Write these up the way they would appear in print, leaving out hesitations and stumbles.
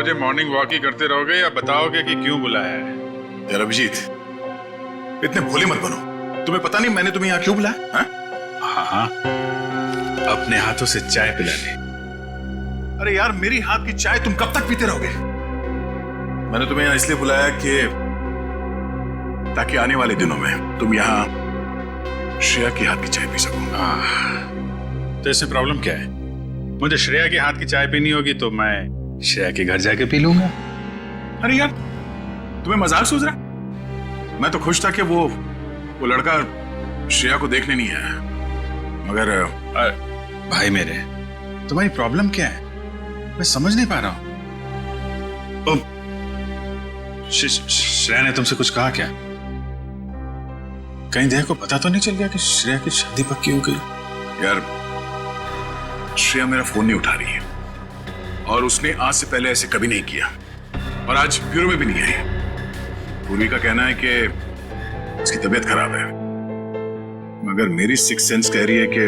बजे morning walk ही करते रहोगे या बताओगे कि क्यों बुलाया है? यार अभिजीत, इतने भोले मत बनो। तुम्हें पता नहीं मैंने तुम्हें यहाँ क्यों बुलाया? हाँ, अपने हाथों से चाय पिला दे। अरे यार, मेरी हाथ की चाय तुम कब तक पीते रहोगे? मैंने तुम्हें यहाँ इसलिए बुलाया कि ताकि आने वाले दिनों में तुम यहाँ श्रेया की हाथ की चाय पी सको। तो इसमें प्रॉब्लम क्या है? मुझे श्रेया के हाथ की चाय पीनी होगी तो मैं श्रेया के घर जाके पी लूंगा। अरे यार, तुम्हें मजाक सूझ रहा? मैं तो खुश था कि वो लड़का श्रेया को देखने नहीं आया, मगर भाई मेरे, तुम्हारी प्रॉब्लम क्या है? मैं समझ नहीं पा रहा हूं। श्रेया ने तुमसे कुछ कहा क्या? कहीं देह को पता तो नहीं चल गया कि श्रेया की शादी पक्की हो गई? यार, श्रेया मेरा फोन नहीं उठा रही है और उसने आज से पहले ऐसे कभी नहीं किया और आज ब्यूरो में भी नहीं आई। पूर्वी का कहना है कि उसकी तबीयत खराब है, मगर मेरी सिक्स सेंस कह रही है कि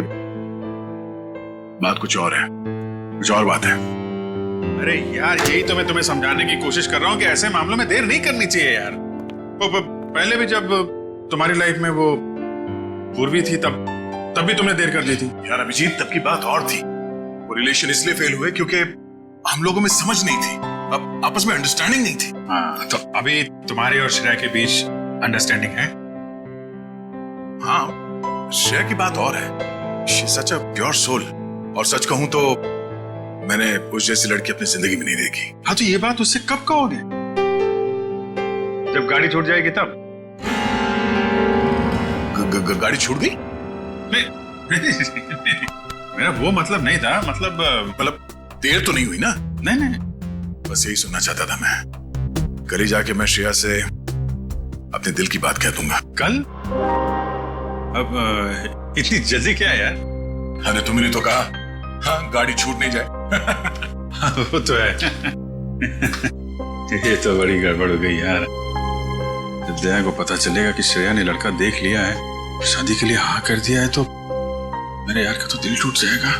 बात कुछ और है, कुछ और बात है। अरे यार, यही तो मैं तुम्हें समझाने की कोशिश कर रहा हूं कि ऐसे मामलों में देर नहीं करनी चाहिए यार। पहले भी जब तुम्हारी लाइफ में वो पूर्वी थी तब भी तुमने देर कर दी थी। यार अभिजीत, तब की बात और थी। वो रिलेशन इसलिए फेल हुए क्योंकि हम लोगों में समझ नहीं थी, अब आपस में अंडरस्टैंडिंग नहीं थी। हाँ, तो अभी तुम्हारे और श्रेया के बीच अंडरस्टैंडिंग है? हाँ, श्रेया की बात और है। She such a pure soul, और सच कहूं तो मैंने उस जैसी लड़की अपनी जिंदगी में नहीं देखी। हाँ, तो ये बात उससे कब कहोगे? जब गाड़ी छूट जाएगी तब? गाड़ी छूट गई? नहीं, मेरा वो मतलब नहीं था। मतलब देर तो नहीं हुई ना? नहीं, बस यही सुनना चाहता था मैं। कल ही जाके मैं श्रेया से अपने दिल की बात कह दूंगा। कल? अब इतनी जल्दी क्या है यार? अरे तुमने तो कहा, हाँ, गाड़ी छूट नहीं जाए। वो तो है। ये तो बड़ी गड़बड़ हो गई यार। जब दया को पता चलेगा कि श्रेया ने लड़का देख लिया है, शादी के लिए हाँ कर दिया है, तो मेरे यार का तो दिल टूट जाएगा।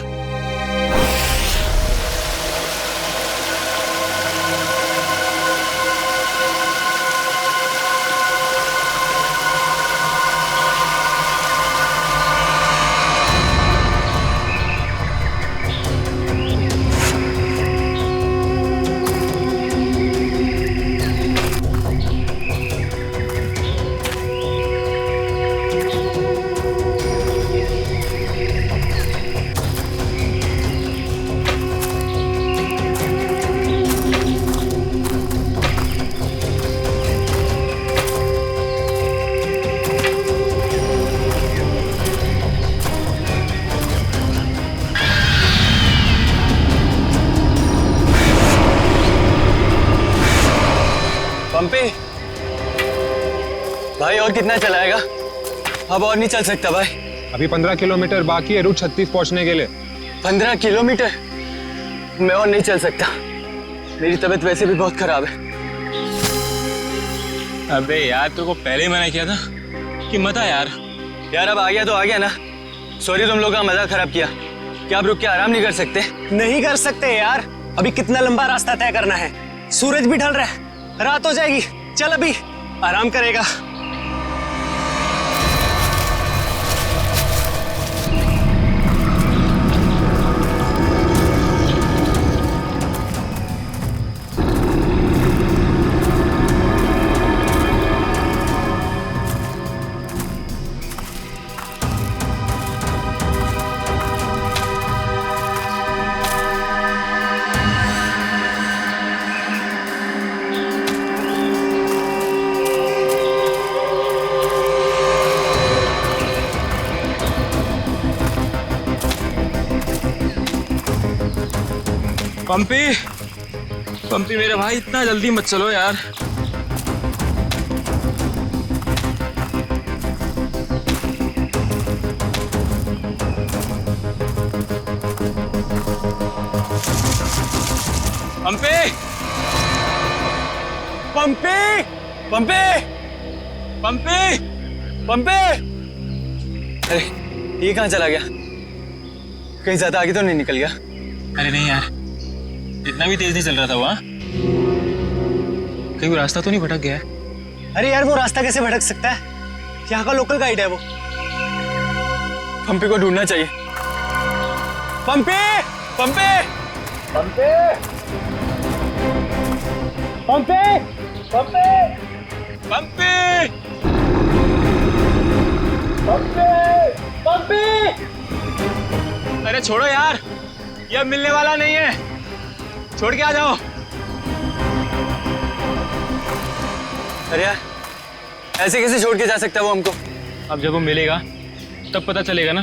पंपी भाई, और कितना चलाएगा? अब और नहीं चल सकता भाई। अभी 15 किलोमीटर बाकी है रूट 36 पहुंचने के लिए। 15 किलोमीटर? मैं और नहीं चल सकता, मेरी तबीयत वैसे भी बहुत खराब है। अबे यार, तेरे को पहले ही मना किया था कि मत आ यार। यार अब आ गया तो आ गया ना। सॉरी, तुम लोग का मजा खराब किया। क्या आप रुक के आराम नहीं कर सकते? नहीं कर सकते यार, अभी कितना लंबा रास्ता तय करना है। सूरज भी ढल रहा है, रात हो जाएगी। चल अभी आराम करेगा। पंपी मेरे भाई, इतना जल्दी मत चलो यार। पंपी पंपी पंपी पंपी पंपी, अरे ये कहाँ चला गया? कहीं ज्यादा आगे तो नहीं निकल गया? अरे नहीं यार, इतना भी तेज नहीं चल रहा था वहाँ। कहीं वो रास्ता तो नहीं भटक गया है? अरे यार, वो रास्ता कैसे भटक सकता है? यहाँ का लोकल गाइड है वो। पंपी को ढूंढना चाहिए। पंपी, पंपी, पंपी, पंपी, पंपी, पंपी, पंपी, पंपी। अरे छोड़ो यार, ये अब मिलने वाला नहीं है, छोड़ के आ जाओ। अरे यार, ऐसे कैसे छोड़ के जा सकता है वो हमको? अब जब वो मिलेगा तब पता चलेगा ना।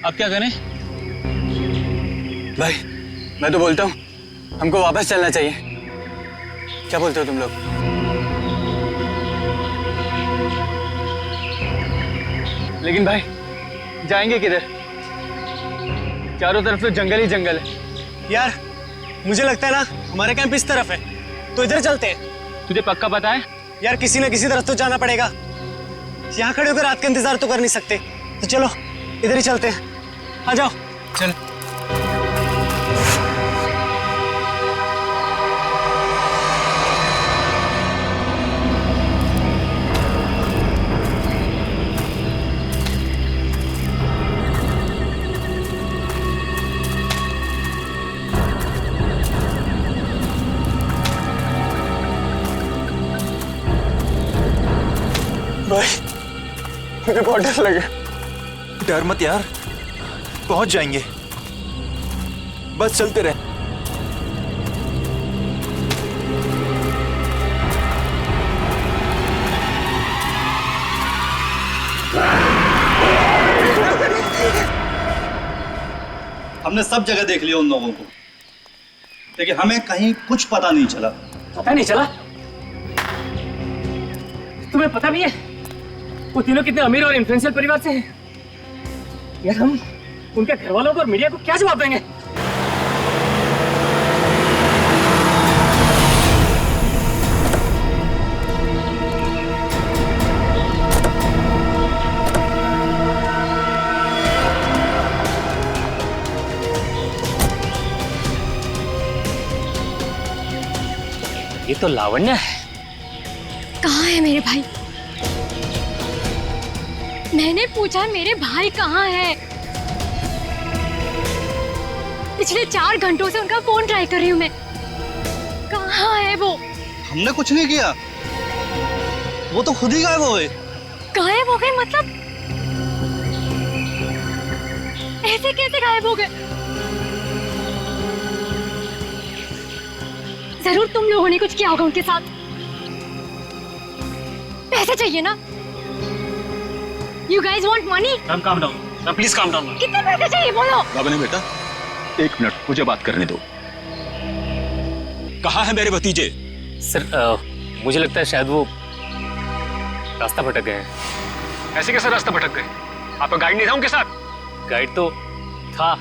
अब क्या करें? भाई, मैं तो बोलता हूँ हमको वापस चलना चाहिए। क्या बोलते हो तुम लोग? लेकिन भाई, जाएंगे किधर? चारों तरफ तो जंगल ही जंगल है। यार, मुझे लगता है ना हमारा कैंप इस तरफ है, तो इधर चलते हैं। तुझे पक्का पता है? यार, किसी ना किसी तरफ तो जाना पड़ेगा। यहाँ खड़े होकर रात का इंतजार तो कर नहीं सकते, तो चलो इधर ही चलते हैं। आ जाओ। चल। भाई, मुझे बहुत डर लगा। डर मत यार, पहुंच जाएंगे, बस चलते रहे। हमने सब जगह देख लिया उन लोगों को, लेकिन हमें कहीं कुछ पता नहीं चला। पता नहीं चला? तुम्हें पता नहीं है वो तीनों कितने अमीर और इन्फ्लुएंशियल परिवार से हैं? यार, हम उनके घर वालों को और मीडिया को क्या जवाब देंगे? ये तो लावण्य है। कहाँ है मेरे भाई? मैंने पूछा मेरे भाई कहाँ है? पिछले 4 घंटों से उनका फोन ट्राई कर रही हूँ मैं। कहाँ है वो? हमने कुछ नहीं किया, वो तो खुद ही गायब हो गए। गायब हो गए मतलब? ऐसे कैसे गायब हो गए? जरूर तुम लोगों ने कुछ किया होगा उनके साथ। पैसे चाहिए ना? You guys want money? Calm down. Please calm down. कितने पैसे चाहिए बोलो? रागिनी बेटा, 1 मिनट मुझे बात करने दो। कहाँ है मेरे भतीजे? सर, मुझे लगता है शायद वो रास्ता भटक गए हैं। ऐसे कैसे रास्ता भटक गए? आपका गाइड नहीं था उनके साथ? गाइड तो था।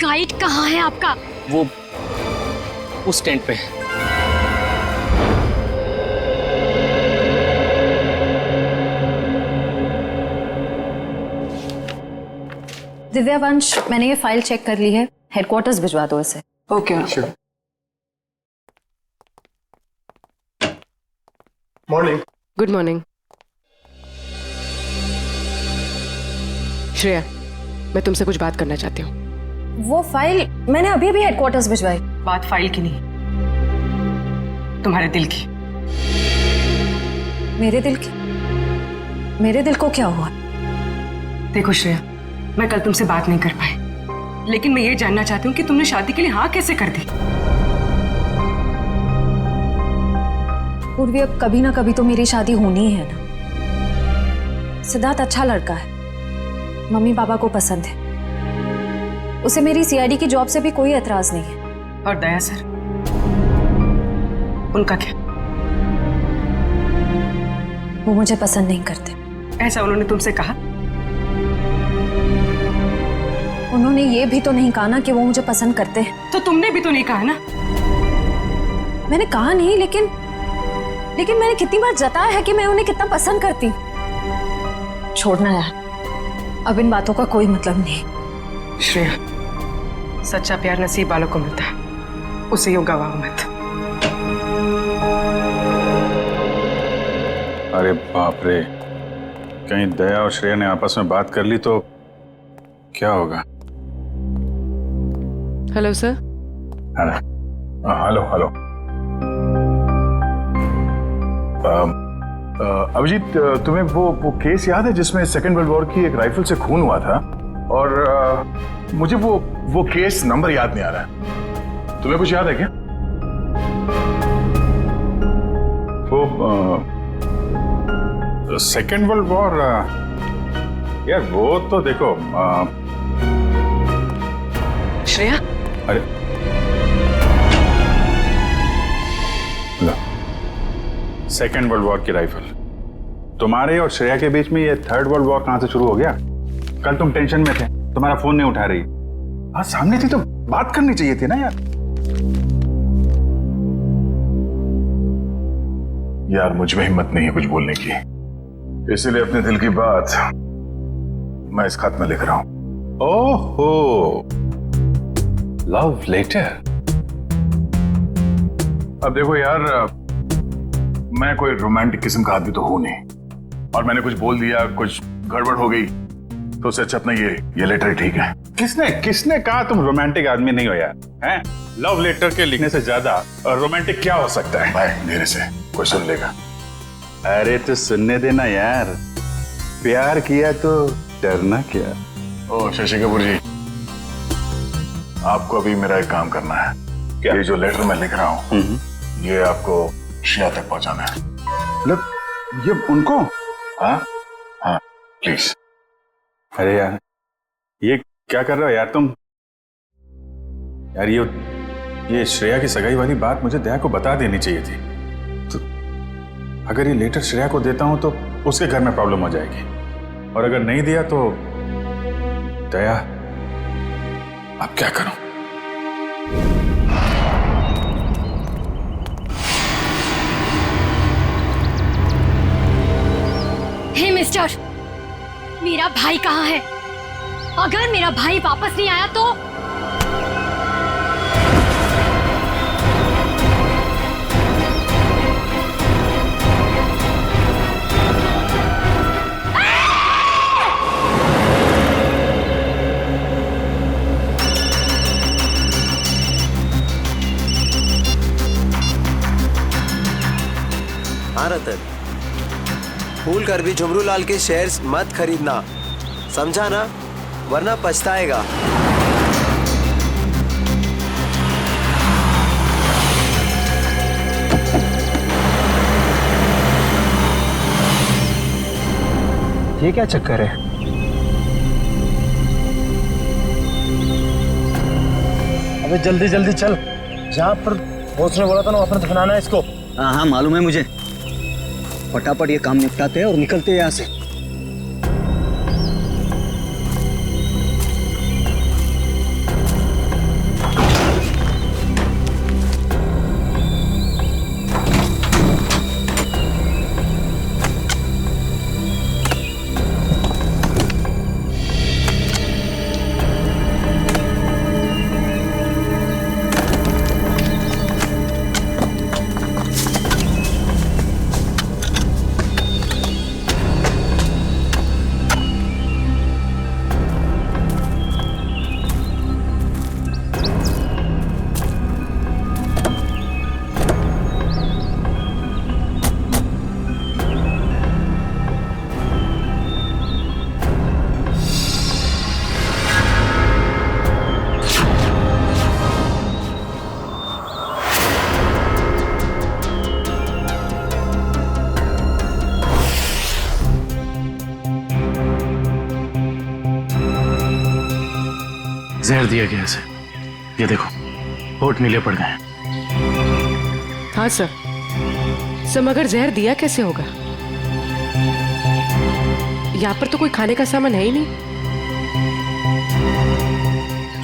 गाइड कहाँ है आपका? वो उस टेंट पे है। दिव्या वंश, मैंने ये फाइल चेक कर ली है, हेडक्वार्टर्स भिजवा दो इसे। Okay Sure. Morning. Good morning. Shreya, मैं तुमसे कुछ बात करना चाहती हूँ। वो फाइल मैंने अभी अभी हेडक्वार्टर्स भिजवाई। बात फाइल की नहीं, तुम्हारे दिल की। मेरे दिल की? मेरे दिल को क्या हुआ? देखो श्रेया, मैं कल तुमसे बात नहीं कर पाई, लेकिन मैं ये जानना चाहती हूँ कि तुमने शादी के लिए हाँ कैसे कर दी? पूर्वी, अब कभी ना कभी तो मेरी शादी होनी ही है ना। सिद्धार्थ अच्छा लड़का है, मम्मी पापा को पसंद है, उसे मेरी सीआईडी की जॉब से भी कोई एतराज नहीं है। और दया सर, उनका क्या? वो मुझे पसंद नहीं करते। ऐसा उन्होंने तुमसे कहा? उन्होंने ये भी तो नहीं कहा ना कि वो मुझे पसंद करते हैं। तो तुमने भी तो नहीं कहा ना? मैंने कहा नहीं, लेकिन मैंने कितनी बार जताया है कि मैं उन्हें कितना पसंद करती हूँ। छोड़ना यार, अब इन बातों का कोई मतलब नहीं। श्रेया, सच्चा प्यार नसीब वालों को मिलता है, उसे यूं गवाओ मत। अरे बाप रे, कहीं दया और श्रेया ने आपस में बात कर ली तो क्या होगा? Hello sir. Hello hello. Abhijit, तुम्हें वो केस याद है जिसमें सेकेंड वर्ल्ड वॉर की एक राइफल से खून हुआ था? और मुझे वो केस नंबर याद नहीं आ रहा है। तुम्हें कुछ याद है क्या? वो सेकेंड वर्ल्ड वॉर, यार वो तो देखो श्रेया। अरे लो, सेकेंड वर्ल्ड वॉर की राइफल। तुम्हारे और श्रेया के बीच में ये थर्ड वर्ल्ड वॉर कहां से शुरू हो गया? कल तुम टेंशन में थे, तुम्हारा फोन नहीं उठा रही। हाँ, सामने थी तो बात करनी चाहिए थी ना यार मुझ में हिम्मत नहीं है कुछ बोलने की, इसीलिए अपने दिल की बात मैं इस खत में लिख रहा हूं। ओहो, लव लेटर। अब देखो यार, मैं कोई रोमांटिक किस्म का आदमी तो हूं नहीं, और मैंने कुछ बोल दिया, कुछ गड़बड़ हो गई तो उससे अच्छा अपना ये लेटर ठीक है। किसने कहा तुम रोमांटिक आदमी नहीं हो यार? हैं? लव लेटर के लिखने से ज्यादा रोमांटिक क्या हो सकता है? भाई धीरे से, कोई सुन लेगा। अरे तो सुनने देना यार, प्यार किया तो डरना क्या। ओ शशि कपूर जी, आपको अभी मेरा एक काम करना है। क्या? ये जो लेटर मैं लिख रहा हूँ ये आपको श्रेया तक पहुंचाना है। मतलब ये उनको? हाँ हाँ प्लीज। अरे यार ये क्या कर रहे हो यार तुम? यार ये श्रेया की सगाई वाली बात मुझे दया को बता देनी चाहिए थी। तो अगर ये लेटर श्रेया को देता हूं तो उसके घर में प्रॉब्लम हो जाएगी, और अगर नहीं दिया तो दया, अब क्या करूं? हे मिस्टर, मेरा भाई कहाँ है? अगर मेरा भाई वापस नहीं आया तो हाँ रतन, भूल कर भी झुमरू लाल के शेयर्स मत खरीदना, समझा ना? वरना पछताएगा। ये क्या चक्कर है? अबे जल्दी जल्दी चल, जहाँ पर बॉस ने बोला था ना वहाँ पर दफनाना है इसको। हाँ हाँ मालूम है मुझे, फटाफट ये काम निपटाते हैं और निकलते हैं यहाँ से। जहर दिया गया इसे, ये देखो होठ नीले पड़ गए। हाँ सर, मगर जहर दिया कैसे होगा? यहाँ पर तो कोई खाने का सामान है ही नहीं।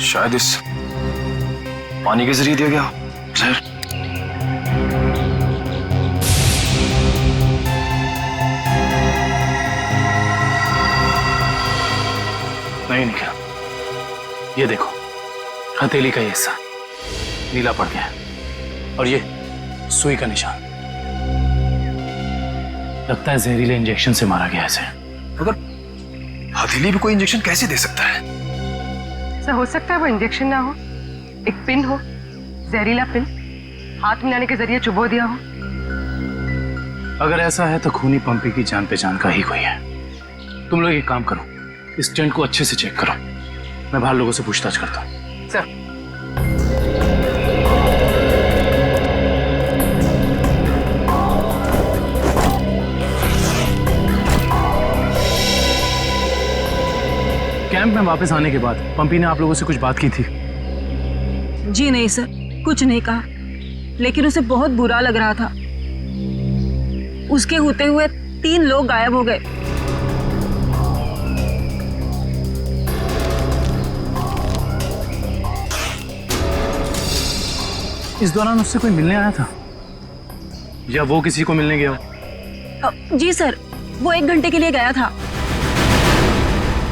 शायद इस पानी के जरिए दिया गया जहर। नहीं निकला, ये देखो हथेली का ये हिस्सा नीला पड़ गया, और ये सुई का निशान। लगता है जहरीले इंजेक्शन से मारा गया इसे। मगर हथेली भी कोई इंजेक्शन कैसे दे सकता है? ऐसा हो सकता है वो इंजेक्शन ना हो, एक पिन हो, जहरीला पिन हाथ मिलाने के जरिए चुबो दिया हो। अगर ऐसा है तो खूनी पंपी की जान पहचान का ही कोई है। तुम लोग एक काम करो, इस टेंट को अच्छे से चेक करो, मैं बाहर लोगों से पूछताछ करता हूँ। सर कैंप में वापस आने के बाद पंपी ने आप लोगों से कुछ बात की थी? जी नहीं सर, कुछ नहीं कहा, लेकिन उसे बहुत बुरा लग रहा था। उसके होते हुए 3 लोग गायब हो गए। इस दौरान उससे कोई मिलने आया था या वो किसी को मिलने गया हो? जी सर, वो 1 घंटे के लिए गया था,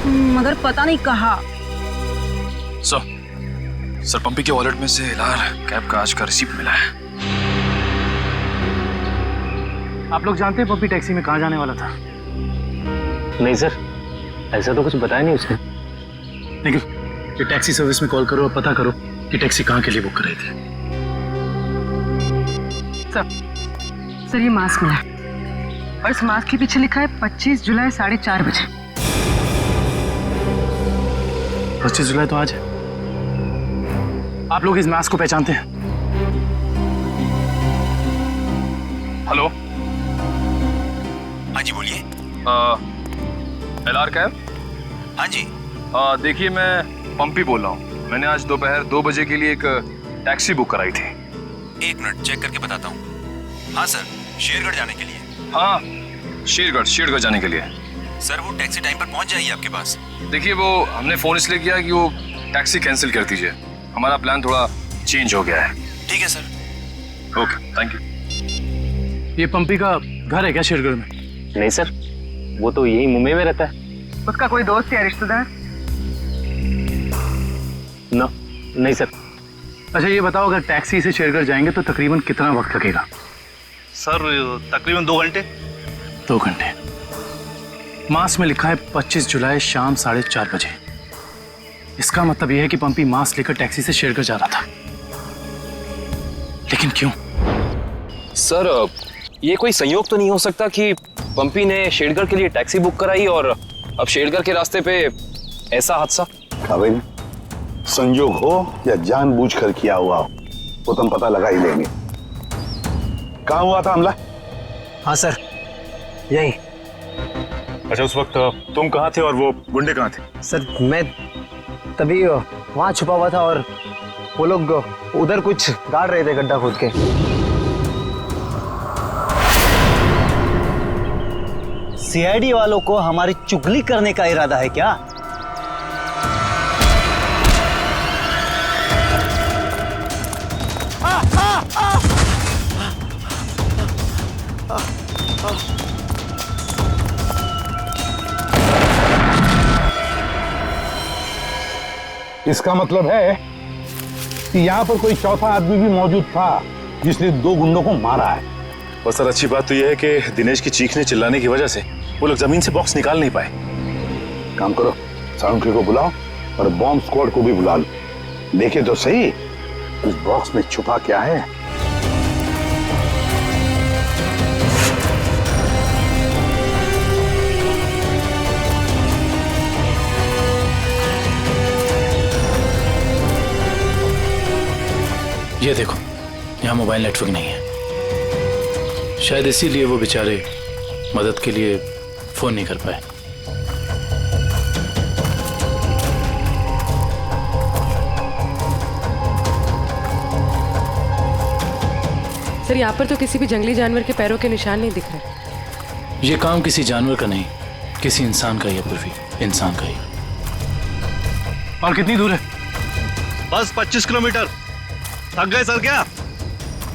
मगर पता नहीं कहाँ। सर पंपी के वॉलेट में से एलआर कैब का आज का रिसीप्ट मिला है। आप लोग जानते हैं पंपी टैक्सी में कहाँ जाने वाला था? नहीं सर, ऐसा तो कुछ बताया नहीं उसने। लेकिन ये टैक्सी सर्विस में कॉल करो और पता करो कि टैक्सी कहाँ के लिए बुक कर रही थी। सर ये मास्क मिला और इस मास्क के पीछे लिखा है 25 जुलाई 4:30 बजे। 25 जुलाई तो आज है। आप लोग इस मास्क को पहचानते हैं? हेलो, हाँ जी बोलिए। LR cab? हाँ जी। देखिए मैं पंपी बोल रहा हूँ। मैंthe आज दोपहर 2 बजे के लिए एक टैक्सी बुक कराई थी। 1 मिनट चेक करके बताता हूँ। हाँ सर, शेरगढ़ जाने के लिए। हाँ, शेरगढ़ जाने के लिए। सर वो टैक्सी टाइम पर पहुँच जाएगी आपके पास। देखिए वो हमने फोन इसलिए किया कि वो टैक्सी कैंसिल कर दीजिए, हमारा प्लान थोड़ा चेंज हो गया है। ठीक है सर। Okay, thank you. ये पंपी का घर है क्या शेरगढ़ में? नहीं सर, वो तो यही मुंबई में रहता है। उसका कोई दोस्त या रिश्तेदार? नो, नहीं सर। अच्छा ये बताओ, अगर टैक्सी से शेरगढ़ जाएंगे तो तकरीबन कितना वक्त लगेगा? सर तकरीबन 2 घंटे। 2 घंटे। मास में लिखा है 25 जुलाई शाम 4:30 बजे। इसका मतलब यह है कि पंपी मास लेकर टैक्सी से शेरगढ़ जा रहा था। लेकिन क्यों? सर ये कोई संयोग तो नहीं हो सकता कि पंपी ने शेरगढ़ के लिए टैक्सी बुक कराई और अब शेरगढ़ के रास्ते पे ऐसा हादसा? काबिल, संयोग हो या जानबूझकर किया हुआ हो वो तुम पता लगा ही लेंगे। कहाँ हुआ था हमला? हाँ सर, यही। अच्छा उस वक्त तुम कहाँ थे और वो गुंडे कहाँ थे? सर मैं तभी वहाँ छुपा हुआ था और वो लोग उधर कुछ गाड़ रहे थे गड्ढा खोद के। सीआईडी वालों को हमारी चुगली करने का इरादा है क्या? इसका मतलब है कि यहाँ पर कोई चौथा आदमी भी मौजूद था जिसने 2 गुंडों को मारा है। और सर अच्छी बात तो यह है कि दिनेश की चीखने चिल्लाने की वजह से वो लोग जमीन से बॉक्स निकाल नहीं पाए। काम करो, साउंड को बुलाओ और बॉम्ब स्क्वाड को भी बुला लो। देखे तो सही उस बॉक्स में छुपा क्या है। ये देखो, यहाँ मोबाइल नेटवर्क नहीं है। शायद इसीलिए वो बेचारे मदद के लिए फोन नहीं कर पाए। सर यहाँ पर तो किसी भी जंगली जानवर के पैरों के निशान नहीं दिख रहे। ये काम किसी जानवर का नहीं, किसी इंसान का ही है पूर्वी, इंसान का ही। और कितनी दूर है? बस 25 किलोमीटर। थक गए सर क्या?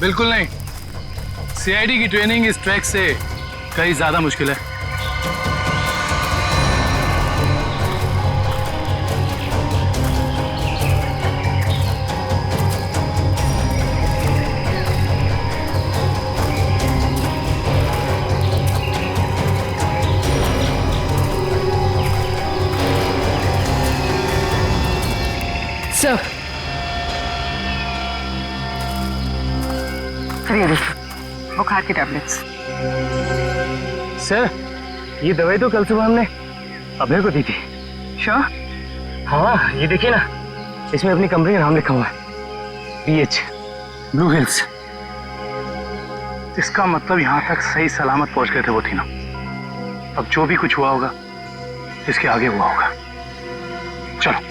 बिल्कुल नहीं, सीआईडी की ट्रेनिंग इस ट्रैक से कहीं ज्यादा मुश्किल है। ये देखिए बुखार की टैबलेट्स। सर ये दवाई तो कल सुबह हमने अभय को दी थी। श्योर? हाँ ये देखिए ना, इसमें अपनी कंपनी का नाम लिखा हुआ है, BH ब्लू हिल्स। इसका मतलब यहां तक सही सलामत पहुंच गए थे वो तीनों। अब जो भी कुछ हुआ होगा इसके आगे हुआ होगा। चलो।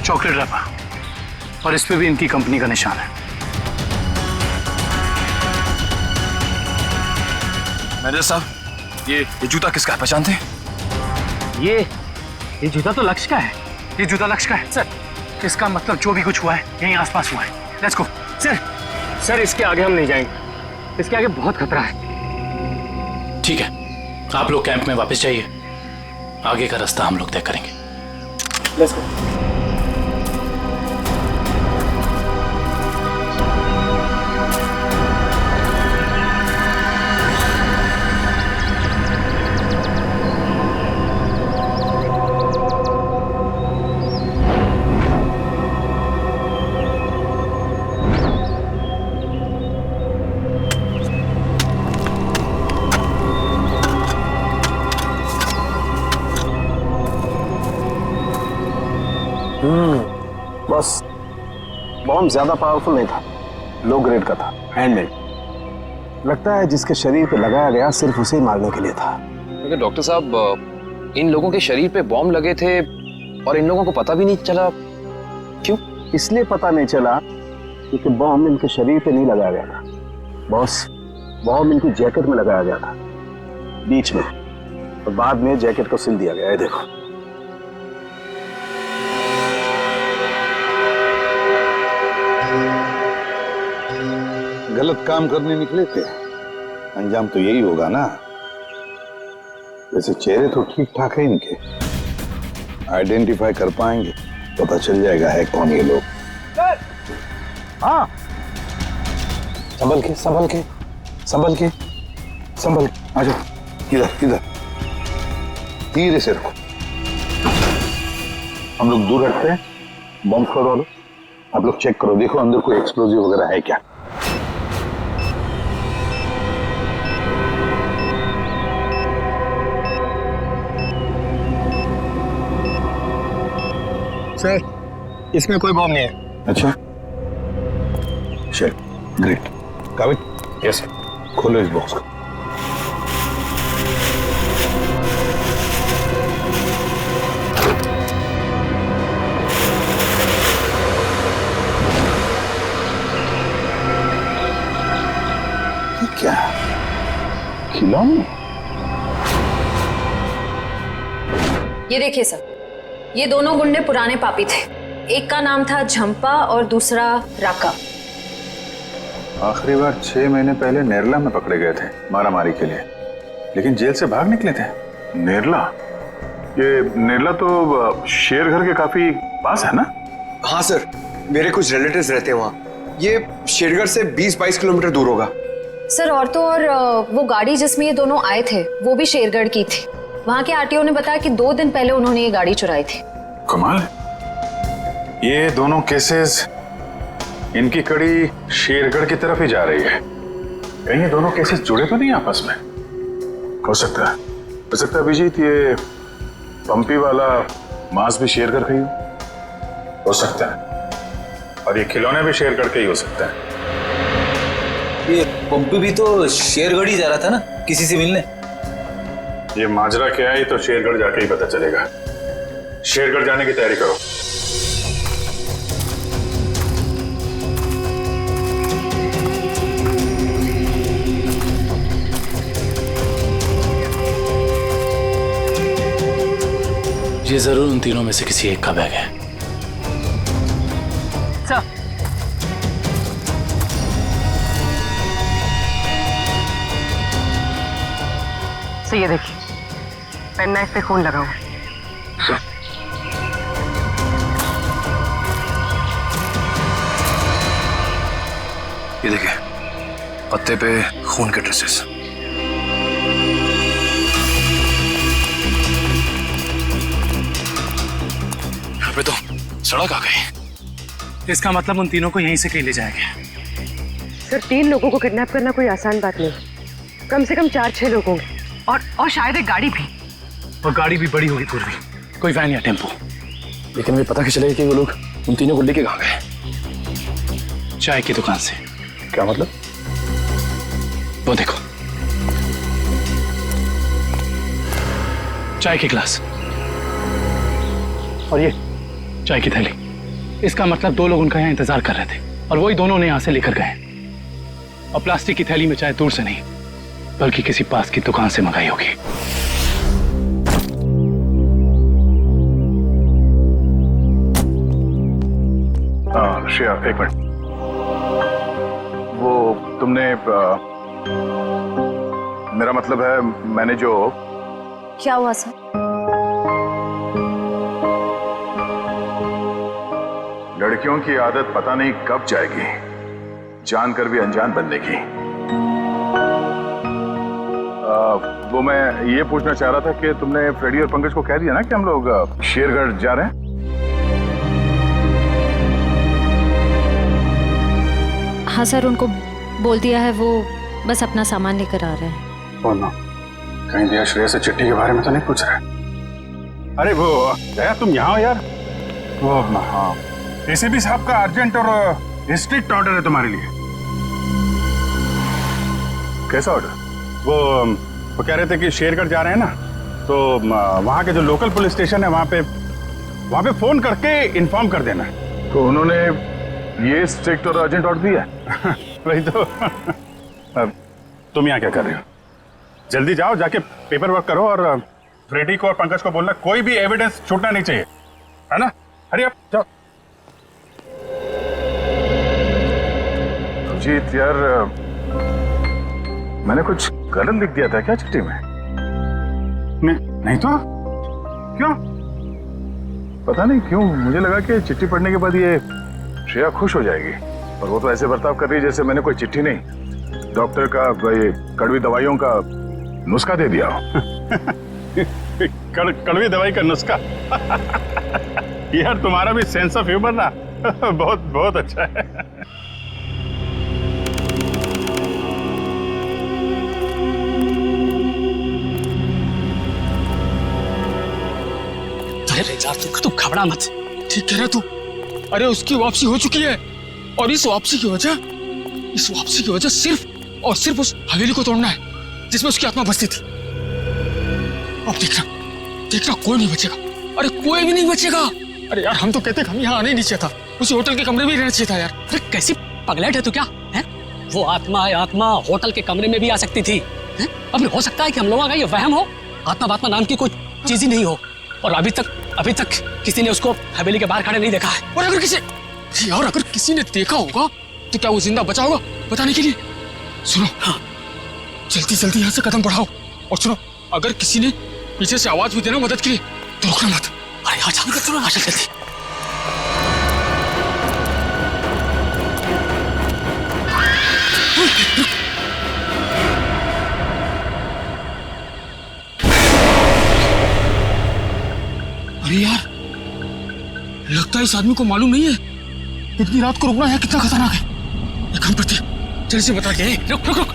चॉकलेट रैपर और इस पे भी इनकी कंपनी का निशान है। मैनेजर साहब ये जूता किसका है, पहचानते हैं? ये जूता तो लक्ष्य का है। ये जूता लक्ष्य का है सर। इसका मतलब जो भी कुछ हुआ है यहीं आसपास हुआ है। Let's go. सर इसके आगे हम नहीं जाएंगे, इसके आगे बहुत खतरा है। ठीक है, आप लोग कैंप में वापस जाइए, आगे का रास्ता हम लोग तय करेंगे। Let's go. बस बॉम्ब ज्यादा पावरफुल नहीं था, लो ग्रेड का था, हैंडमेड। लगता है जिसके शरीर पे लगाया गया सिर्फ उसे ही मारने के लिए था। लेकिन डॉक्टर साहब इन लोगों के शरीर पे बॉम्ब लगे थे और इन लोगों को पता भी नहीं चला। क्यों? इसलिए पता नहीं चला क्योंकि बॉम्ब इनके शरीर पे नहीं लगाया गया था बॉस, बॉम्ब इनकी जैकेट में लगाया गया था बीच में, और बाद में जैकेट को सिल दिया गया है। देखो गलत काम करने निकले थे, अंजाम तो यही होगा ना। वैसे चेहरे तो ठीक ठाक है इनके, आइडेंटिफाई कर पाएंगे, पता चल जाएगा है कौन ये लोग। हाँ संभल के संभल के संभल के संभल के, आ जाओ इधर इधर, धीरे से रखो। हम लोग दूर हटते हैं, बॉम्ब फोड़ वालों आप लोग चेक करो, देखो अंदर कोई एक्सप्लोजिव वगैरह है क्या। सर इसमें कोई बॉम्ब नहीं है। अच्छा चल ग्रेट। काबिल? Yes sir. खोलो इस बॉक्स को। ये क्या खिलौने? ये देखिए सर, ये दोनों गुंडे पुराने पापी थे। एक का नाम था झंपा और दूसरा राका। आखिरी बार 6 महीने पहले नेरला में पकड़े गए थे मारामारी के लिए, लेकिन जेल से भाग निकले थे। नेरला? ये नेरला तो शेरघर के काफी पास है ना? हाँ सर, मेरे कुछ रिलेटिव्स रहते हैं वहाँ। ये शेरघर से 20-22 किलोमीटर दूर होगा। सर और तो और वो गाड़ी जिसमें ये दोनों आए थे वो भी शेरगढ़ की थी। वहाँ के आरटीओ ने बताया कि 2 दिन पहले उन्होंने ये गाड़ी चुराई थी। कमाल है। ये दोनों केसेस, इनकी कड़ी शेरगढ़ की तरफ ही जा रही है। कहीं ये दोनों केसेस जुड़े तो नहीं आपस में? हो सकता है अभिजीत ये पंपी वाला मांस भी शेरगढ़ का ही हो सकता है, और ये खिलौने भी शेरगढ़ के ही हो सकते हैं। ये पंपी भी तो शेरगढ़ ही जा रहा था ना किसी से मिलने। ये माजरा क्या है ये तो शेरगढ़ जाके ही पता चलेगा। शेरगढ़ जाने की तैयारी करो। ये जरूर उन तीनों में से किसी एक का बैग है। से ये देखिए, पेन नाइफ पे खून लगा हुआ। ये देखिए, पत्ते पे खून के ट्रेसेस। यहाँ पे तो सड़क आ गई। इसका मतलब उन तीनों को यहीं से कहीं ले जाएंगे। सर 3 लोगों को किडनैप करना कोई आसान बात नहीं। कम से कम 4-6 लोग होंगे और शायद एक गाड़ी भी। और गाड़ी भी बड़ी होगी पूर्वी, कोई वैन या टेम्पो। लेकिन हमें पता कैसे चलेगा कि वो लोग उन तीनों को लेके कहाँ गए? चाय की दुकान से। क्या मतलब? वो देखो, चाय के ग्लास और ये चाय की थैली। इसका मतलब 2 लोग उनका यहाँ इंतजार कर रहे थे और वही दोनों ने यहाँ से लेकर गए। और प्लास्टिक की थैली में चाय दूर से नहीं बल्कि किसी पास की दुकान से मंगाई होगी। श्रेया, एक मिनट। वो तुमने मेरा मतलब है, मैंने जो। क्या हुआ सर? लड़कियों की आदत पता नहीं कब जाएगी, जानकर भी अनजान बनने की। वो मैं ये पूछना चाह रहा था कि तुमने फ्रेडी और पंकज को कह दिया ना कि हम लोग शेरगढ़ जा रहे हैं? हाँ सर, उनको बोल दिया है, वो बस अपना सामान लेकर आ रहे हैं। ओ नो, कहीं दिया श्रेया से चिट्ठी के बारे में तो नहीं पूछ रहे? अरे वो दया, तुम यहाँ हो यार। वो हाँ, एसीपी साहब का अर्जेंट और स्ट्रिक्ट ऑर्डर है तुम्हारे लिए। कैसा ऑर्डर? वो कह रहे थे कि शेरगढ़ जा रहे हैं ना, तो वहाँ के जो लोकल पुलिस स्टेशन है वहाँ पे फोन करके इन्फॉर्म कर देना। तो उन्होंने ये स्ट्रिक्ट और अर्जेंट ऑर्डर दिया? वही तो। अब तुम यहाँ क्या कर रहे हो? जल्दी जाओ, जाके पेपर वर्क करो और फ्रेडी को और पंकज को बोलना कोई भी एविडेंस छूटना नहीं चाहिए, है ना? हरी आप जाओ। जीत यार, मैंने कुछ गलत लिख दिया था क्या चिट्ठी में? नहीं तो क्यों? पता नहीं क्यों मुझे लगा कि चिट्ठी पढ़ने के बाद ये श्रेया खुश हो जाएगी, और वो तो ऐसे बर्ताव कर रही है जैसे मैंने कोई चिट्ठी नहीं, डॉक्टर का ये कड़वी दवाइयों का नुस्खा दे दिया हो। कड़वी दवाई का नुस्खा? यार तुम्हारा भी सेंस ऑफ ह्यूमर ना बहुत बहुत अच्छा है। अरे यार तू घबरा मत, ठीक कह रहा तू। अरे उसकी वापसी हो चुकी है, और इस वापसी की वजह सिर्फ और सिर्फ उस हवेली को तोड़ना है जिसमें उसकी आत्मा बसती थी। अब देखना कोई नहीं बचेगा। अरे कोई भी नहीं बचेगा। अरे यार हम तो कहते हम यहाँ आने नहीं चाहिए था, उसी होटल के कमरे में ही रहना चाहिए था यार। अरे कैसी पगलेट है तू क्या है? वो आत्मा होटल के कमरे में भी आ सकती थी। अब हो सकता है कि हम लोगों का ये वहम हो, आत्मा नाम की कोई चीज ही नहीं हो, और अभी तक किसी ने उसको हवेली के बाहर खड़े नहीं देखा है। और अगर किसी ने देखा होगा तो क्या वो जिंदा बचा होगा बताने के लिए? सुनो, हाँ, जल्दी यहाँ से कदम बढ़ाओ, और सुनो, अगर किसी ने पीछे से आवाज भी देना मदद के लिए तो रोकना मत। अरे हाँ जल्दी। अरे यार, लगता है इस आदमी को मालूम नहीं है इतनी रात को रुकना है कितना खतरनाक है। एक काम करते हैं, जल्दी से बता के। रुक।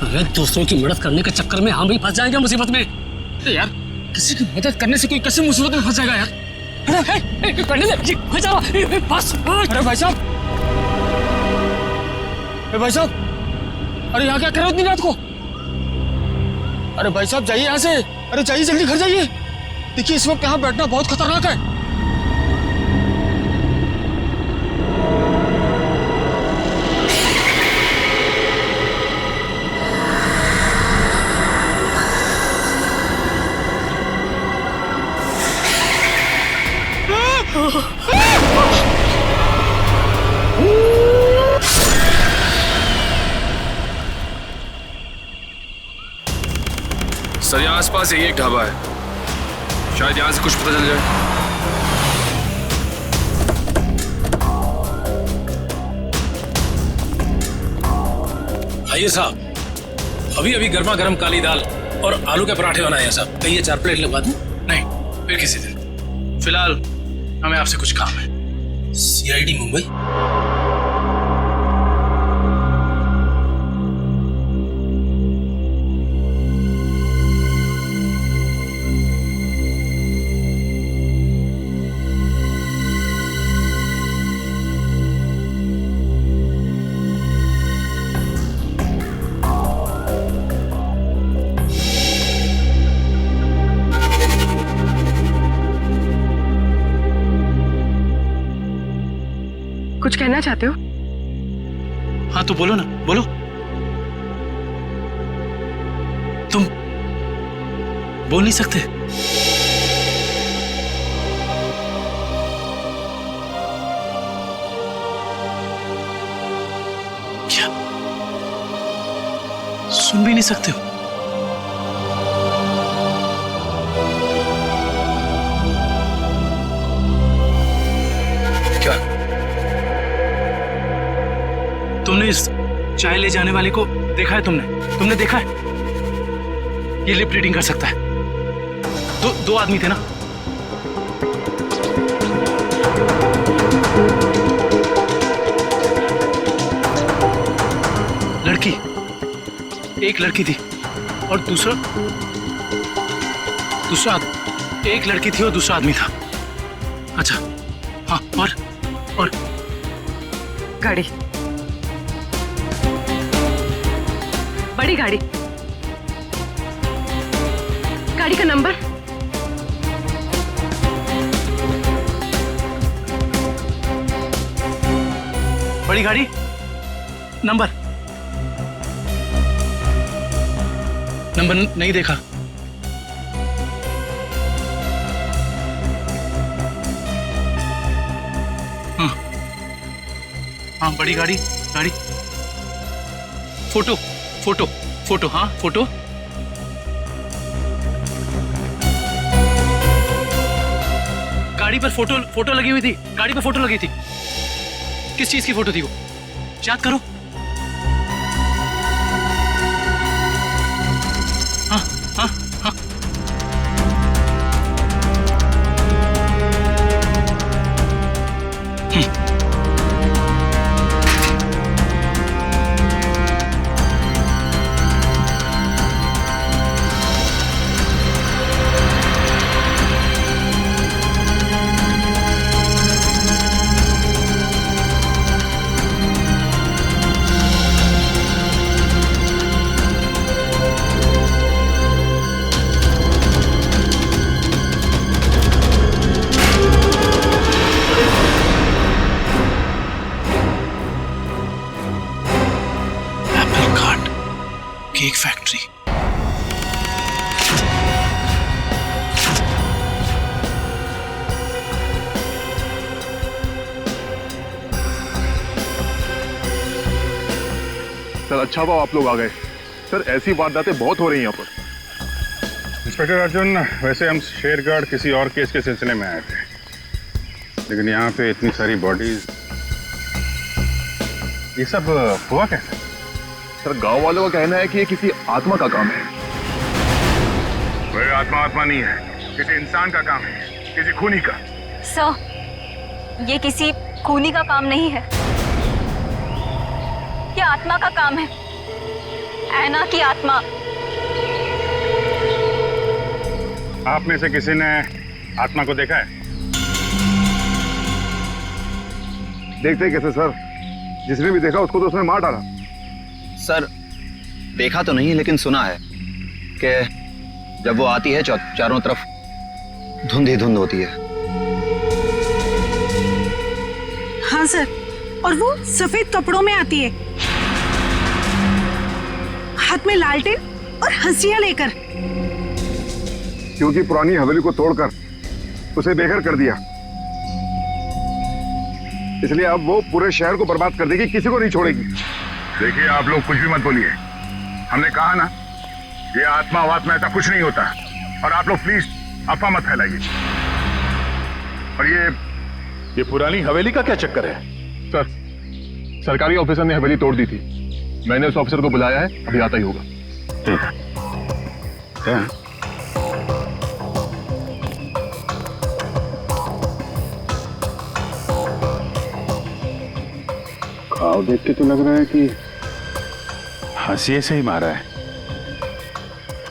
अरे दूसरों की मदद करने के चक्कर में हम भी फंस जाएंगे मुसीबत में। अरे यार, किसी की मदद करने से कोई कैसे मुसीबत में फंस जाएगा यार? बस। अरे भाई साहब, अरे यहाँ क्या कर रहे हो इतनी रात को? अरे भाई साहब जाइए यहाँ से, अरे जाइए जल्दी घर जाइए। देखिए इस वक्त यहाँ बैठना बहुत खतरनाक है। सर यहाँ आसपास यही एक ढाबा है, शायद यहाँ से कुछ पता चल जाए। आइए साहब, अभी अभी गर्मा गर्म काली दाल और आलू के पराठे बनाए हैं साहब। कहिए 4 प्लेट लगवा दूं? नहीं, फिर किसी दिन। फिलहाल हमें आपसे कुछ काम है। सीआईडी मुंबई। कुछ कहना चाहते हो? हाँ तो बोलो ना, बोलो। तुम बोल नहीं सकते? क्या सुन भी नहीं सकते हो? क्या तुमने इस चाय ले जाने वाले को देखा है? तुमने देखा है? ये लिप रीडिंग कर सकता है। दो आदमी थे ना? एक लड़की थी और दूसरा एक लड़की थी और दूसरा आदमी था। अच्छा हाँ, और गाड़ी, बड़ी गाड़ी, गाड़ी का नंबर? बड़ी गाड़ी नंबर नहीं देखा। हाँ बड़ी गाड़ी फोटो हाँ फोटो। गाड़ी पर फोटो लगी हुई थी। गाड़ी पर फोटो लगी थी। किस चीज की फोटो थी वो? याद करो। हाँ केक फैक्ट्री। सर अच्छा हुआ आप लोग आ गए। सर ऐसी वारदातें बहुत हो रही हैं यहाँ पर। इंस्पेक्टर अर्जुन, वैसे हम शेरगढ़ किसी और केस के सिलसिले में आए थे, लेकिन यहाँ पे इतनी सारी बॉडीज, ये सब हुआ कैसे? सर गांव वालों का कहना है कि ये किसी आत्मा का काम है। कोई आत्मा नहीं है, किसी इंसान का काम है, किसी खूनी का। सर, ये किसी खूनी का काम नहीं है, ये आत्मा का काम है। ऐना की आत्मा। आप में से किसी ने आत्मा को देखा है? देखते कैसे सर, जिसने भी देखा उसको तो उसने मार डाला। सर देखा तो नहीं, लेकिन सुना है कि जब वो आती है चारों तरफ धुंध ही धुंध होती है। हाँ सर, और वो सफेद कपड़ों में आती है, हाथ में लालटेन और हंसिया लेकर। क्योंकि पुरानी हवेली को तोड़कर उसे बेघर कर दिया, इसलिए अब वो पूरे शहर को बर्बाद कर देगी, किसी को नहीं छोड़ेगी। देखिए आप लोग कुछ भी मत बोलिए, हमने कहा ना ये आत्मा वात्मा ऐसा कुछ नहीं होता, और आप लोग प्लीज अफवाह मत फैलाइए। और ये पुरानी हवेली का क्या चक्कर है? सर, सरकारी ऑफिसर ने हवेली तोड़ दी थी। मैंने उस ऑफिसर को बुलाया है, अभी आता ही होगा। घाव देख के तो लग रहा है कि हाशिए से ही मारा है।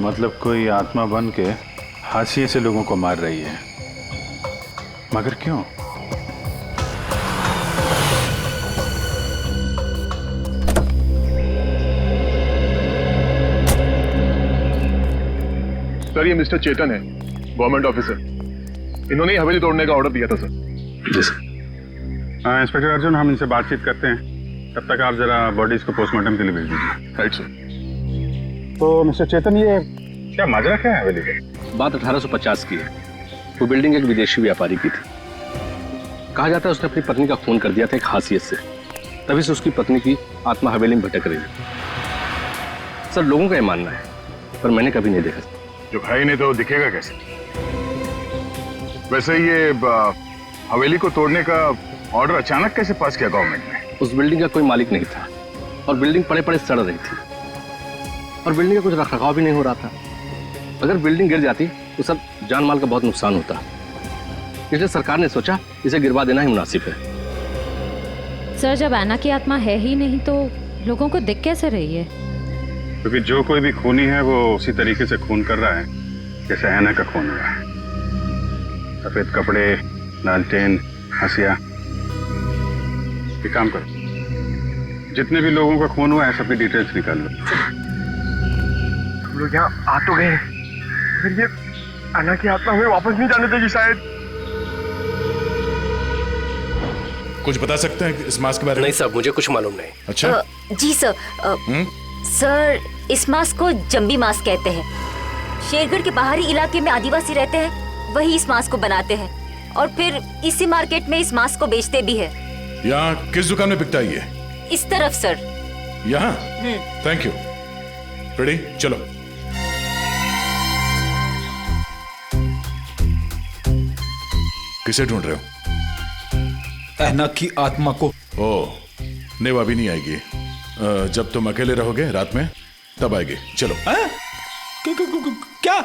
मतलब कोई आत्मा बन के हाशिए से लोगों को मार रही है, मगर क्यों? सर, ये मिस्टर चेतन है, गवर्नमेंट ऑफिसर। इन्होंने ही हवेली तोड़ने का ऑर्डर दिया था सर। जी सर। इंस्पेक्टर अर्जुन, हम इनसे बातचीत करते हैं, तब तक आप जरा बॉडीज को पोस्टमार्टम के लिए भेज दीजिए। Right sir. तो मिस्टर चेतन, ये क्या माजरा क्या है हवेली का? बात 1850 की है। वो बिल्डिंग एक विदेशी व्यापारी की थी। कहा जाता है उसने अपनी पत्नी का खून कर दिया था एक हासियत से, तभी से उसकी पत्नी की आत्मा हवेली में भटक रही है। सर, लोगों का ये मानना है, पर मैंने कभी नहीं देखा। जो भाई ने तो दिखेगा कैसे? वैसे ये हवेली को तोड़ने का ऑर्डर अचानक कैसे पास किया गवर्नमेंट ने? उस बिल्डिंग का कोई मालिक नहीं था और बिल्डिंग पड़े पड़े सड़ रही थी और बिल्डिंग का कुछ रखरखाव भी नहीं हो रहा था। अगर बिल्डिंग गिर जाती तो सब जान माल का बहुत नुकसान होता, इसलिए सरकार ने सोचा इसे गिरवा देना ही मुनासिब है। सर, जब ऐना की आत्मा है ही नहीं तो लोगों को दिख कैसे रही है? क्योंकि जो कोई भी खूनी है वो उसी तरीके से खून कर रहा है जैसे ऐना का खून हो रहा है। सफेद कपड़े, लालटेन, हंसिया। एक काम करो, जितने भी लोगों का खून हुआ है सबकी डिटेल्स निकाल लो। हम लोग यहाँ आ तो गए, फिर ये अन्ना की आत्मा हमें वापस नहीं जाने देगी शायद। कुछ बता सकते हैं इस मास्क के बारे में? नहीं साहब, मुझे कुछ मालूम नहीं। अच्छा। जी सर। सर, इस मास्क को जंबी मास्क कहते हैं। शेरगढ़ के बाहरी इलाके में आदिवासी रहते हैं, वही इस मास्क को बनाते हैं और फिर इसी मार्केट में इस मास्क को बेचते भी है। यहाँ किस दुकान में बिकता है ये? इस तरफ सर। यहाँ? Thank you. रेडी, चलो। किसे ढूंढ रहे हो? ऐना की आत्मा को। ओह, नहीं वो अभी नहीं आएगी। जब तुम अकेले रहोगे रात में तब आएगी। चलो। क्या?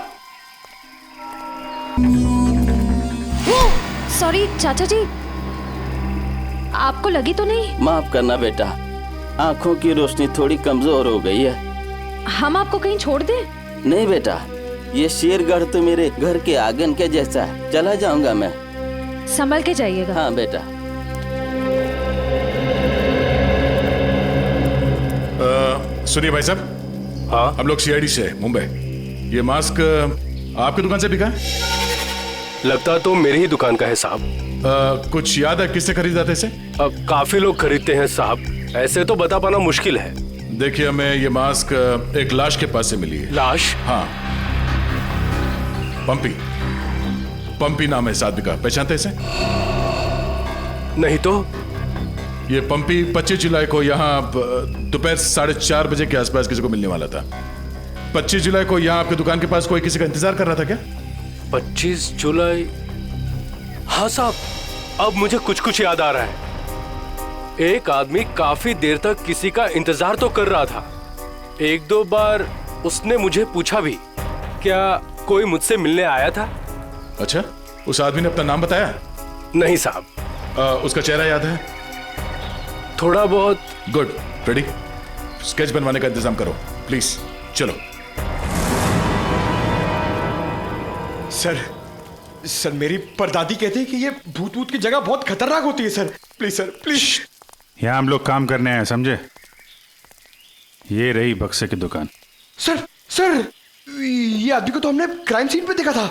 सॉरी चाचा जी, आपको लगी तो नहीं? माफ करना बेटा, आंखों की रोशनी थोड़ी कमजोर हो गई है। हम आपको कहीं छोड़ दें? नहीं बेटा, ये शेरगढ़ तो मेरे घर के आंगन के जैसा है। चला जाऊंगा मैं। संभल के जाइएगा। हाँ बेटा। सुनिए भाई साहब। हाँ, हम लोग सीआईडी से मुंबई। ये मास्क आपकी दुकान से बिका है? लगता तो मेरी ही दुकान का है साहब। कुछ याद है किससे खरीदा था इसे? काफी लोग खरीदते हैं साहब, ऐसे तो बता पाना मुश्किल है। देखिए, हमें ये मास्क एक लाश के पास से मिली है। लाश? हाँ, पंपी। पंपी नाम है इस आदमी का, पहचानते इसे? नहीं तो। ये पंपी 25 जुलाई को यहाँ दोपहर 4:30 बजे के आसपास किसी को मिलने वाला था। 25 जुलाई को यहाँ आपकी दुकान के पास कोई किसी का इंतजार कर रहा था क्या? 25 जुलाई? हाँ साहब, अब मुझे कुछ कुछ याद आ रहा है। एक आदमी काफी देर तक किसी का इंतजार तो कर रहा था। एक दो बार उसने मुझे पूछा भी, क्या कोई मुझसे मिलने आया था? अच्छा, उस आदमी ने अपना नाम बताया? नहीं साहब। उसका चेहरा याद है? थोड़ा बहुत। गुड। रेडी? स्केच बनवाने का इंतजाम करो प्लीज। चलो। सर मेरी परदादी कहती है कि ये भूत भूत की जगह बहुत खतरनाक होती है। Sir please, sir please. यहाँ हम लोग काम करने आए, समझे? ये रही बक्से की दुकान। सर ये आदमी को तो हमने क्राइम सीन पे देखा था।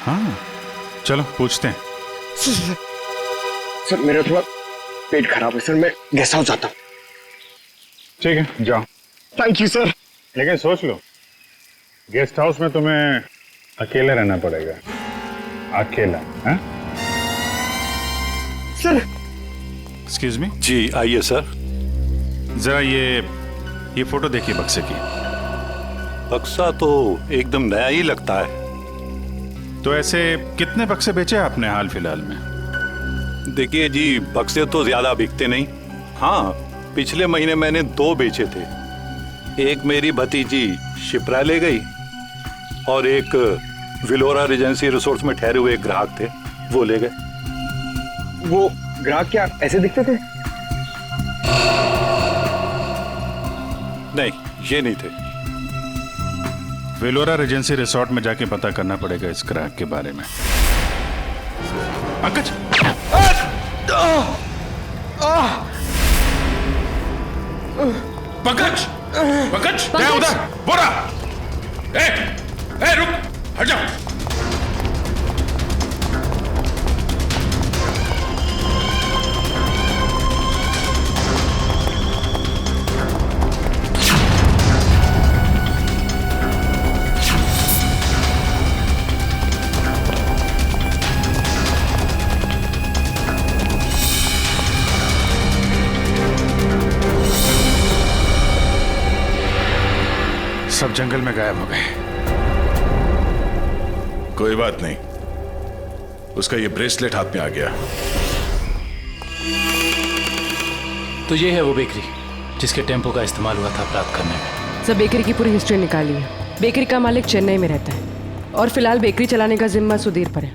हाँ, चलो पूछते हैं। सर मेरा थोड़ा पेट खराब है सर, मैं गेस्ट हाउस जाता हूँ। ठीक है, जाओ। Thank you sir. लेकिन सोच लो, गेस्ट हाउस में तुम्हें अकेले रहना पड़ेगा। अकेला? हाँ? सर। Excuse me. जी आइए सर। जरा ये फोटो देखिए बक्से की। बक्सा तो एकदम नया ही लगता है। तो ऐसे कितने बक्से बेचे आपने हाल फिलहाल में? देखिए जी, बक्से तो ज्यादा बिकते नहीं। हाँ, पिछले महीने मैंने 2 बेचे थे। एक मेरी भतीजी शिप्रा ले गई और एक विलोरा रेजेंसी रिसोर्ट्स में ठहरे हुए ग्राहक थे, वो ले गए। वो ग्राहक क्या ऐसे दिखते थे? नहीं, ये नहीं थे। वेलोरा रेजेंसी रिसोर्ट में जाके पता करना पड़ेगा इस ग्राहक के बारे में। पंकज! पंकज! पंकज! क्या उधर? बोरा! ए, रुक! हट जाओ! सब जंगल में गायब हो गए। कोई बात नहीं, उसका ये ब्रेसलेट हाथ में आ गया। तो ये है वो बेकरी जिसके टेम्पो का इस्तेमाल हुआ था अपराध करने में। सब बेकरी की पूरी हिस्ट्री निकाली है। बेकरी का मालिक चेन्नई में रहता है और फिलहाल बेकरी चलाने का जिम्मा सुधीर पर है।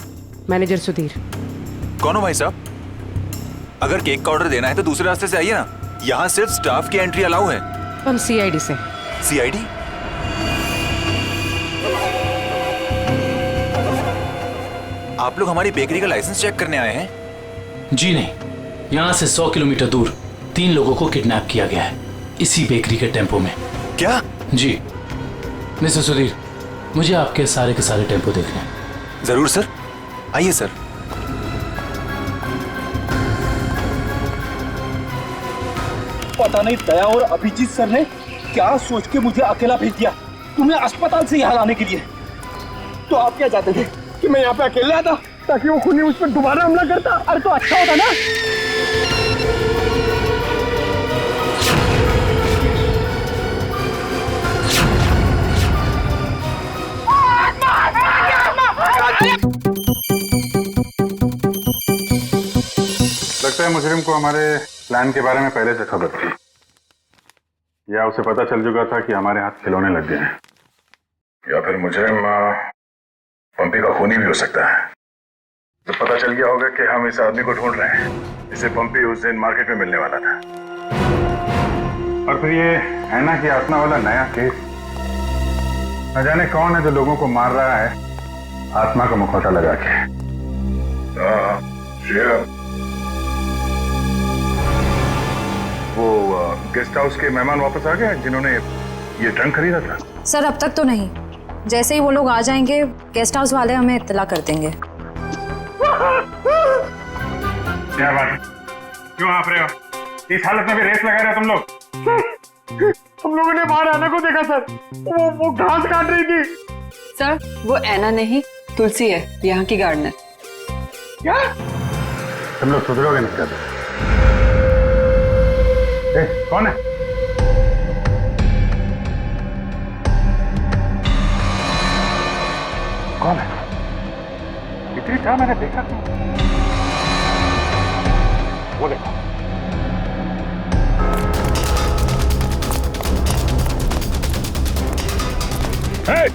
मैनेजर सुधीर। कौन हो भाई साहब? अगर केक का ऑर्डर देना है तो दूसरे रास्ते से आइए ना, यहाँ सिर्फ स्टाफ की एंट्री अलाउ है। हम सीआईडी से। सीआईडी? आप लोग हमारी बेकरी का लाइसेंस चेक करने आए हैं? जी नहीं, यहाँ से 100 किलोमीटर दूर 3 लोगों को किडनैप किया गया है, इसी बेकरी के टेम्पो में। क्या? जी मिस्टर सुधीर, मुझे आपके सारे के सारे टेम्पो देखने हैं। जरूर सर, आइए सर। पता नहीं दया और अभिजीत सर ने क्या सोच के मुझे अकेला भेज दिया तुम्हें अस्पताल से यहाँ लाने के लिए। तो आप क्या चाहते थे कि मैं यहाँ पे अकेले आता ताकि वो खूनी उस पर दोबारा हमला करता? अरे तो अच्छा होता ना। लगता है मुजरिम को हमारे प्लान के बारे में पहले से खबर थी, या उसे पता चल चुका था कि हमारे हाथ खिलौने लग गए हैं। या फिर मुजरिम पंपी का खूनी भी हो सकता है। तो पता चल गया होगा कि हम इस आदमी को ढूंढ रहे हैं जिसे पंपी उस दिन मार्केट में मिलने वाला था। और फिर ये ऐना की आत्मा वाला नया केस, न जाने कौन है जो लोगों को मार रहा है आत्मा का मुखौटा लगा के। वो गेस्ट हाउस के मेहमान वापस आ गए जिन्होंने ये ट्रंक खरीदा था? सर अब तक तो नहीं, जैसे ही वो लोग आ जाएंगे गेस्ट हाउस वाले हमें इत्तला कर देंगे। क्या बात, क्यों आप रहे हो? इस हालत में भी रेस लगा रहे हो तुम लोग? हम लोगों ने बाहर ऐना को देखा सर, वो घास काट रही थी। सर वो ऐना नहीं, तुलसी है, यहाँ की गार्डनर। क्या? तुम लोग सुधरोगे नहीं क्या? कौन है? कौन है? इतनी था मैंने देखा था। वो देखो। Hey!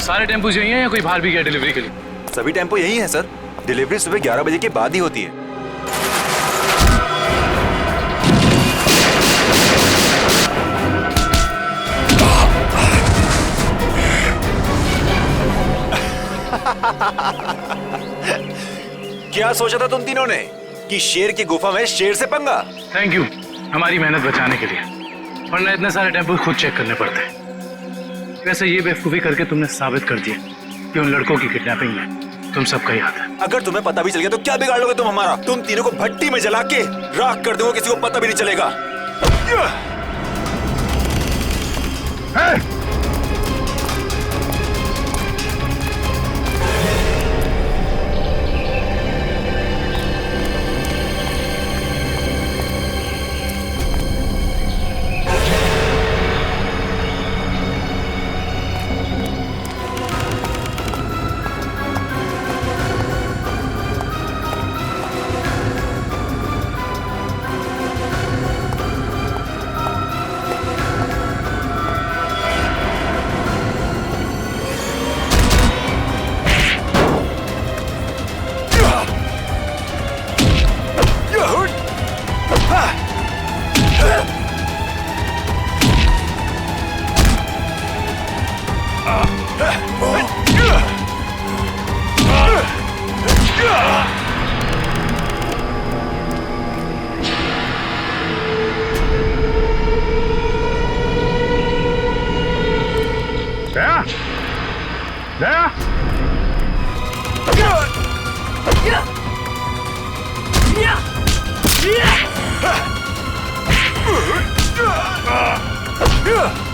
सारे टेम्पो यही हैं या कोई बाहर भी गया डिलीवरी के लिए? सभी टेम्पो यही हैं सर। डिलीवरी सुबह 11 बजे के बाद ही होती है। क्या सोचा था तुम तीनों ने कि शेर की गुफा में शेर से पंगा? थैंक यू हमारी मेहनत बचाने के लिए, वरना इतने सारे टेम्पो खुद चेक करने पड़ते हैं। वैसे ये बेवकूफी करके तुमने साबित कर दिया कि उन लड़कों की किडनैपिंग में तुम सबका ही हाथ है। अगर तुम्हें पता भी चल गया तो क्या बिगाड़ लोगे तुम हमारा? तुम तीनों को भट्टी में जला के राख कर दोगे, किसी को पता भी नहीं चलेगा। Yeah!